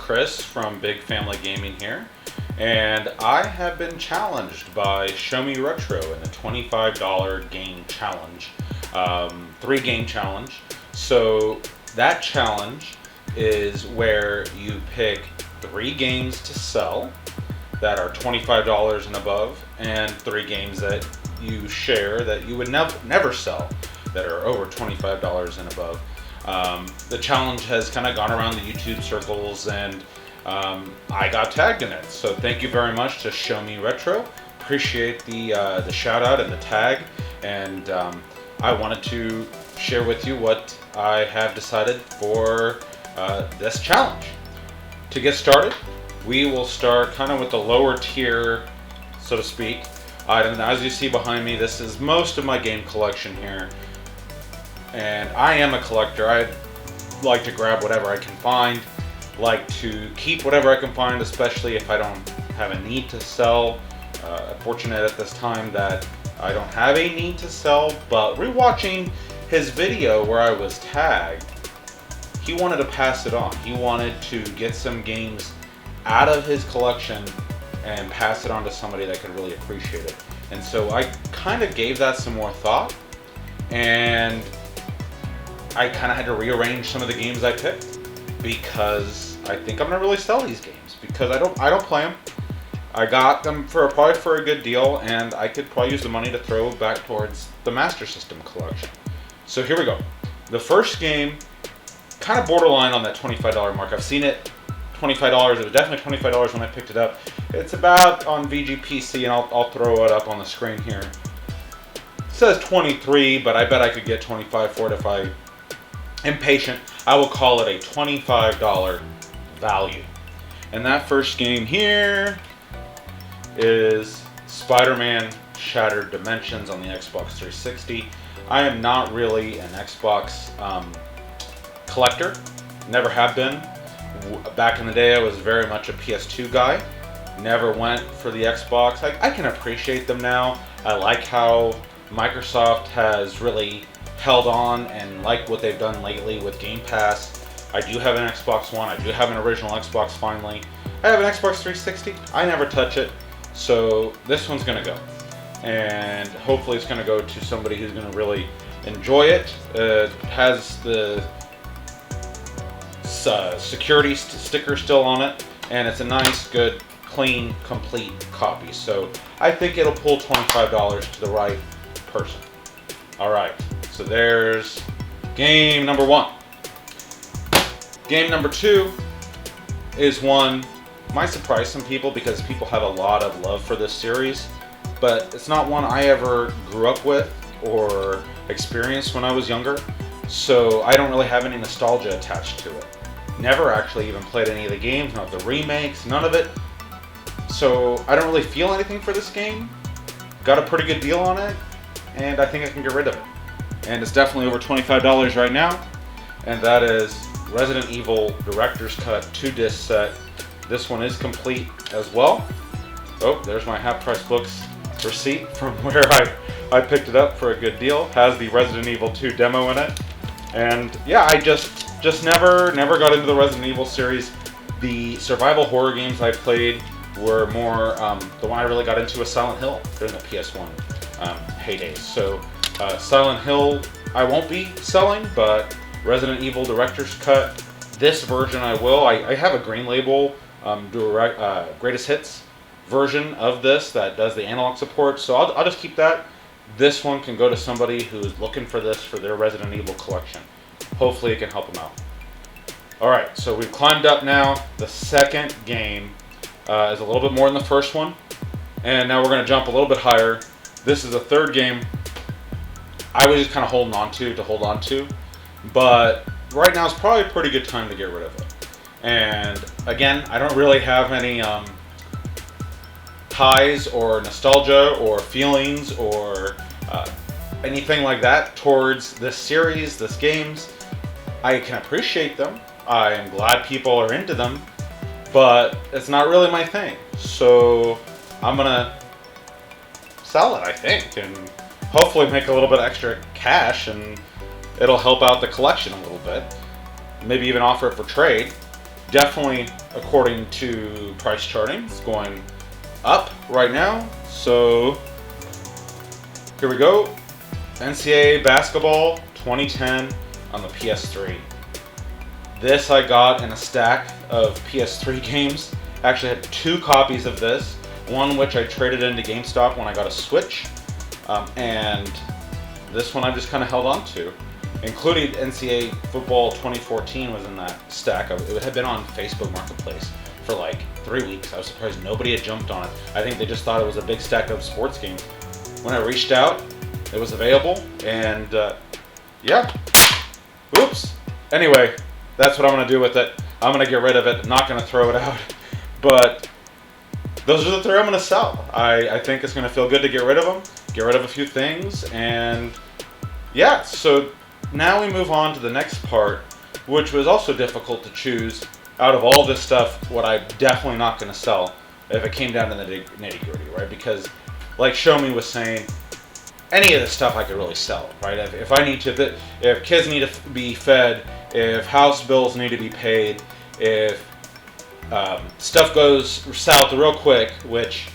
Chris from Big Family Gaming here, and I have been challenged by Show Me Retro in the $25 game challenge, 3-game challenge. So that challenge is where you pick 3 games to sell that are $25 and above, and 3 games that you share that you would never sell that are over $25 and above. The challenge has kind of gone around the YouTube circles, and I got tagged in it. So thank you very much to Show Me Retro. Appreciate the shout out and the tag, and I wanted to share with you what I have decided for this challenge. To get started, we will start kind of with the lower tier, so to speak, item. As you see behind me, this is most of my game collection here. And I am a collector. I like to grab whatever I can find, like to keep whatever I can find, especially if I don't have a need to sell. Fortunate at this time that I don't have a need to sell, but rewatching his video where I was tagged, he wanted to pass it on. He wanted to get some games out of his collection and pass it on to somebody that could really appreciate it. And so I kind of gave that some more thought, and I kind of had to rearrange some of the games I picked, because I think I'm gonna really sell these games because I don't play them. I got them probably for a good deal, and I could probably use the money to throw back towards the Master System collection. So here we go. The first game, kind of borderline on that $25 mark. I've seen it $25. It was definitely $25 when I picked it up. It's about on VGPC, and I'll throw it up on the screen here. It says 23, but I bet I could get 25 for it if I am patient. I will call it a $25 value. And that first game here is Spider-Man Shattered Dimensions on the Xbox 360. I am not really an Xbox collector. Never have been. Back in the day, I was very much a PS2 guy. Never went for the Xbox. I can appreciate them now. I like how Microsoft has really held on and like what they've done lately with Game Pass. I do have an Xbox One. I do have an original Xbox finally. I have an Xbox 360. I never touch it. So this one's going to go. And hopefully it's going to go to somebody who's going to really enjoy it. It has the security sticker still on it, and it's a nice, good, clean, complete copy. So I think it'll pull $25 to the right person. All right, so there's game number 1. Game number 2 is one might surprise some people because people have a lot of love for this series, but it's not one I ever grew up with or experienced when I was younger, so I don't really have any nostalgia attached to it. Never actually even played any of the games, not the remakes, none of it. So I don't really feel anything for this game. Got a pretty good deal on it, and I think I can get rid of it. And it's definitely over $25 right now, and that is Resident Evil Director's Cut 2-disc set. This one is complete as well. Oh, there's my Half Price Books receipt from where I picked it up for a good deal. Has the Resident Evil 2 demo in it. And yeah, I just never got into the Resident Evil series. The survival horror games I played were more, the one I really got into was Silent Hill during the PS1 heydays. So Silent Hill I won't be selling, but Resident Evil Director's Cut, this version I will. I have a Green Label Greatest Hits version of this that does the analog support, so I'll just keep that. This one can go to somebody who's looking for this for their Resident Evil collection. Hopefully it can help them out. Alright, so we've climbed up now. The second game is a little bit more than the first one, and now we're going to jump a little bit higher. This is the third game I was just kind of holding on to, but right now is probably a pretty good time to get rid of it. And again, I don't really have any ties or nostalgia or feelings or anything like that towards this series, this games. I can appreciate them. I am glad people are into them, but it's not really my thing. So I'm gonna sell it, I think, and hopefully make a little bit extra cash, and it'll help out the collection a little bit. Maybe even offer it for trade. definitely, according to price charting, it's going up right now. So here we go. NCAA Basketball 2010 on the PS3. This I got in a stack of PS3 games. I actually had 2 copies of this. One which I traded into GameStop when I got a Switch. And this one I just kind of held on to. Including NCAA Football 2014 was in that stack. It had been on Facebook Marketplace for like 3 weeks. I was surprised nobody had jumped on it. I think they just thought it was a big stack of sports games. When I reached out, it was available, and yeah. Oops. Anyway, that's what I'm going to do with it. I'm going to get rid of it. I'm not going to throw it out. But those are the 3 I'm going to sell. I think it's going to feel good to get rid of them, get rid of a few things, and yeah, so now we move on to the next part, which was also difficult to choose out of all this stuff, what I'm definitely not going to sell if it came down to the nitty-gritty, right? Because like Show Me was saying, any of this stuff I could really sell, right? If I need to, if kids need to be fed, if house bills need to be paid, if stuff goes south real quick, which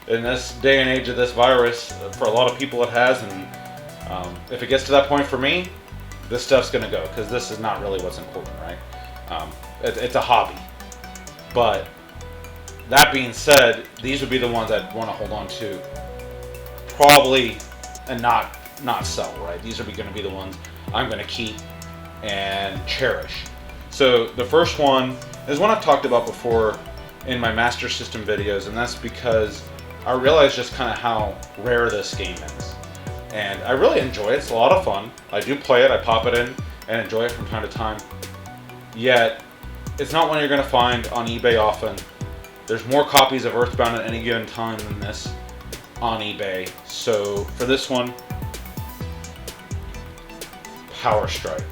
in this day and age of this virus, for a lot of people it has, and if it gets to that point for me, this stuff's going to go, because this is not really what's important, right? It's a hobby. But that being said, these would be the ones I'd want to hold on to probably and not sell, right? These are going to be the ones I'm going to keep and cherish. So the first one is one I've talked about before in my Master System videos, and that's because I realized just kind of how rare this game is. And I really enjoy it. It's a lot of fun. I do play it. I pop it in and enjoy it from time to time. Yet, it's not one you're going to find on eBay often. There's more copies of Earthbound at any given time than this on eBay. So for this one, Power Strike.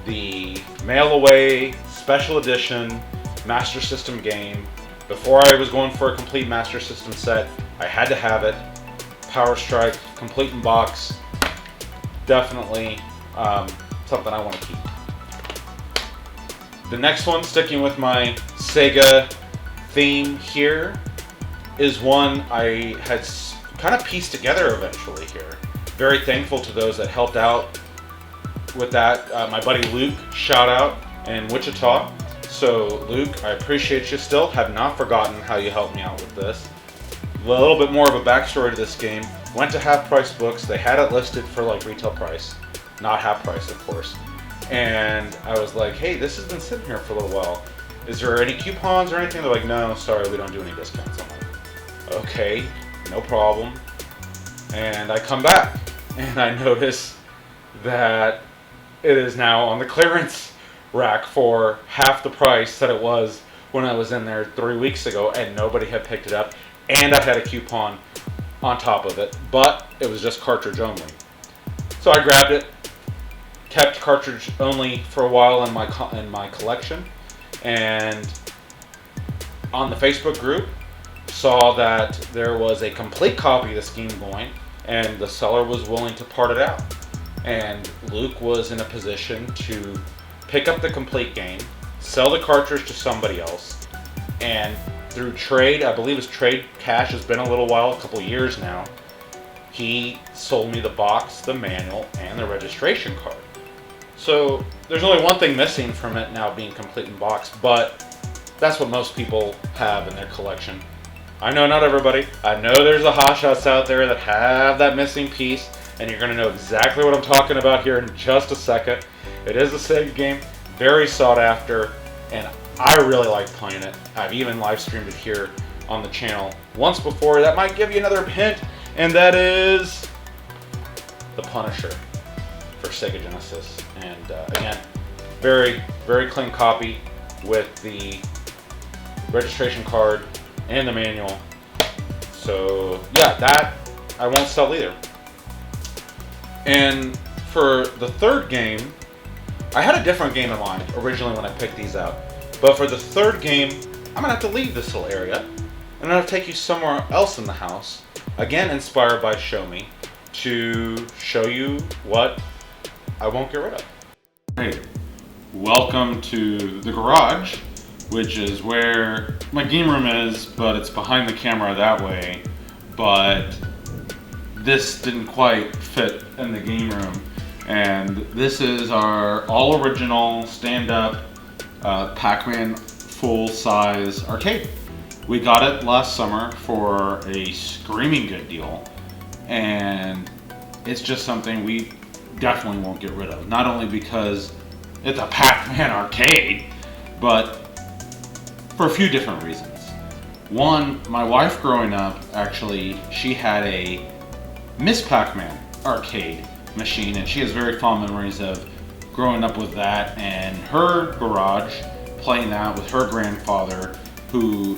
The mail-away special edition Master System game. Before I was going for a complete Master System set, I had to have it. Power Strike, complete in box. Definitely something I want to keep. The next one, sticking with my Sega theme here, is one I had kind of pieced together eventually here. Very thankful to those that helped out with that. My buddy Luke, shout out in Wichita. So Luke, I appreciate you still. Have not forgotten how you helped me out with this. A little bit more of a backstory to this game. Went to Half Price Books. They had it listed for like retail price. Not half price, of course. And I was like, hey, this has been sitting here for a little while. Is there any coupons or anything? They're like, no, sorry, we don't do any discounts. I'm like, okay, no problem. And I come back and I notice that it is now on the clearance rack for half the price that it was when I was in there 3 weeks ago, and nobody had picked it up, and I had a coupon on top of it, but it was just cartridge only. So I grabbed it, kept cartridge only for a while in my collection, and on the Facebook group saw that there was a complete copy of this game going, and the seller was willing to part it out. And Luke was in a position to pick up the complete game, sell the cartridge to somebody else, and through trade, I believe his trade cash has been a little while, a couple years now, he sold me the box, the manual, and the registration card. So there's only one thing missing from it now being complete in box, but that's what most people have in their collection. I know not everybody. I know there's the hotshots out there that have that missing piece, and you're going to know exactly what I'm talking about here in just a second. It is a Sega game, very sought after, and I really like playing it. I've even live streamed it here on the channel once before. That might give you another hint, and that is The Punisher for Sega Genesis. And again, very, very clean copy with the registration card and the manual. So yeah, that I won't sell either. And for the third game, I had a different game in mind originally when I picked these out. But for the third game, I'm gonna have to leave this little area, and I'm gonna take you somewhere else in the house, again inspired by Show Me, to show you what I won't get rid of. Hey, welcome to the garage. which is where my game room is, but it's behind the camera that way. But this didn't quite fit in the game room. And this is our all original stand-up Pac-Man full-size arcade. We got it last summer for a screaming good deal, and it's just something we definitely won't get rid of. Not only because it's a Pac-Man arcade, but for a few different reasons. One, my wife growing up, actually, she had a Miss Pac-Man arcade machine, and she has very fond memories of growing up with that and her garage, playing that with her grandfather, who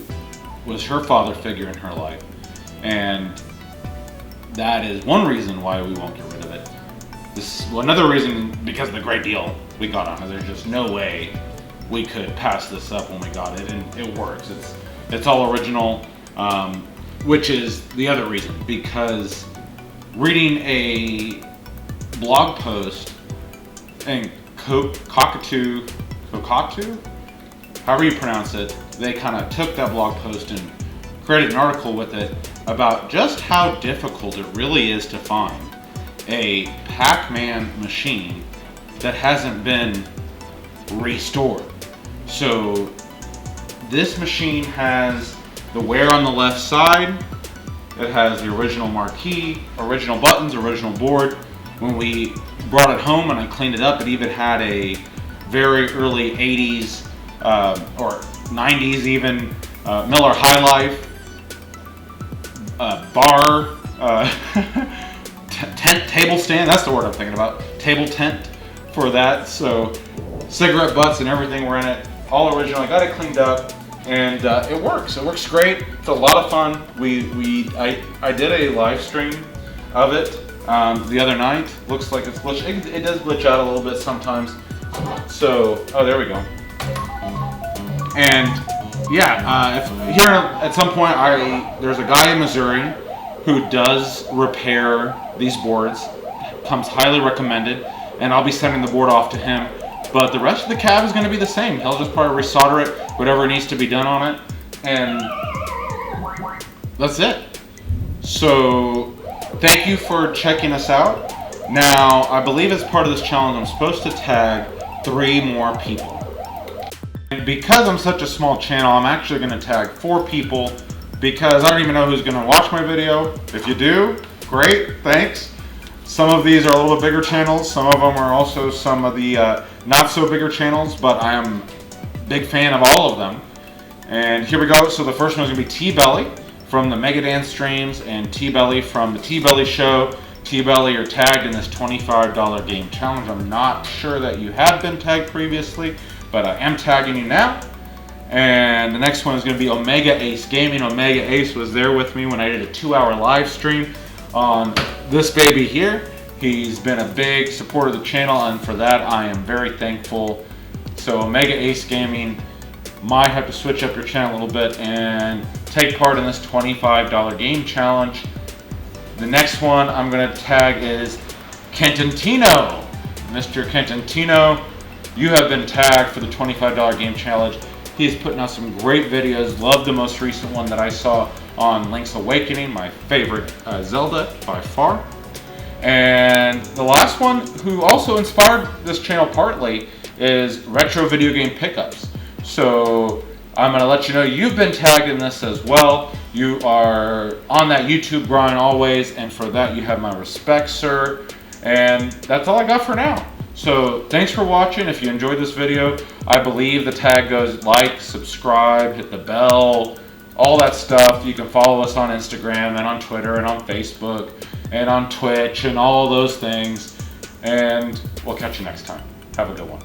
was her father figure in her life. And that is one reason why we won't get rid of it. Another reason, because of the great deal we got on it. There's just no way we could pass this up when we got it, and it works. It's all original, which is the other reason, because reading a blog post in Kokatu, however you pronounce it, they kind of took that blog post and created an article with it about just how difficult it really is to find a Pac-Man machine that hasn't been restored. So this machine has the wear on the left side. It has the original marquee, original buttons, original board. When we brought it home and I cleaned it up, it even had a very early 80s or 90s even Miller High Life bar tent table stand. That's the word I'm thinking about. Table tent for that. So cigarette butts and everything were in it. All original. I got it cleaned up, and it works. It works great. It's a lot of fun. I did a live stream of it the other night. Looks like it's glitch. It does glitch out a little bit sometimes. So, oh, there we go. And yeah, if here at some point there's a guy in Missouri who does repair these boards. Comes highly recommended, and I'll be sending the board off to him. But the rest of the cab is going to be the same. He'll just probably resolder it, whatever needs to be done on it, and that's it. So thank you for checking us out. Now, I believe as part of this challenge, I'm supposed to tag 3 more people. And because I'm such a small channel, I'm actually going to tag 4 people, because I don't even know who's going to watch my video. If you do, great, thanks. Some of these are a little bit bigger channels. Some of them are also some of the not so bigger channels, but I am a big fan of all of them. And here we go. So the first one is going to be T-Belly from the Mega Dance streams, and T-Belly from the T-Belly show. T-Belly are tagged in this $25 game challenge. I'm not sure that you have been tagged previously, but I am tagging you now. And the next one is going to be Omega Ace Gaming. Omega Ace was there with me when I did a 2-hour live stream on this baby here. He's been a big supporter of the channel, and for that I am very thankful. So Omega Ace Gaming might have to switch up your channel a little bit and take part in this $25 game challenge. The next one I'm going to tag is Kentantino. Mr. Kentantino, you have been tagged for the $25 game challenge. He is putting out some great videos. Love the most recent one that I saw on Link's Awakening, my favorite Zelda by far. And the last one, who also inspired this channel partly, is Retro Video Game Pickups. So I'm going to let you know you've been tagged in this as well. You are on that YouTube grind always, and for that you have my respect, sir. And that's all I got for now. So thanks for watching. If you enjoyed this video, I believe the tag goes like, subscribe, hit the bell, all that stuff. You can follow us on Instagram and on Twitter and on Facebook and on Twitch and all those things. And we'll catch you next time. Have a good one.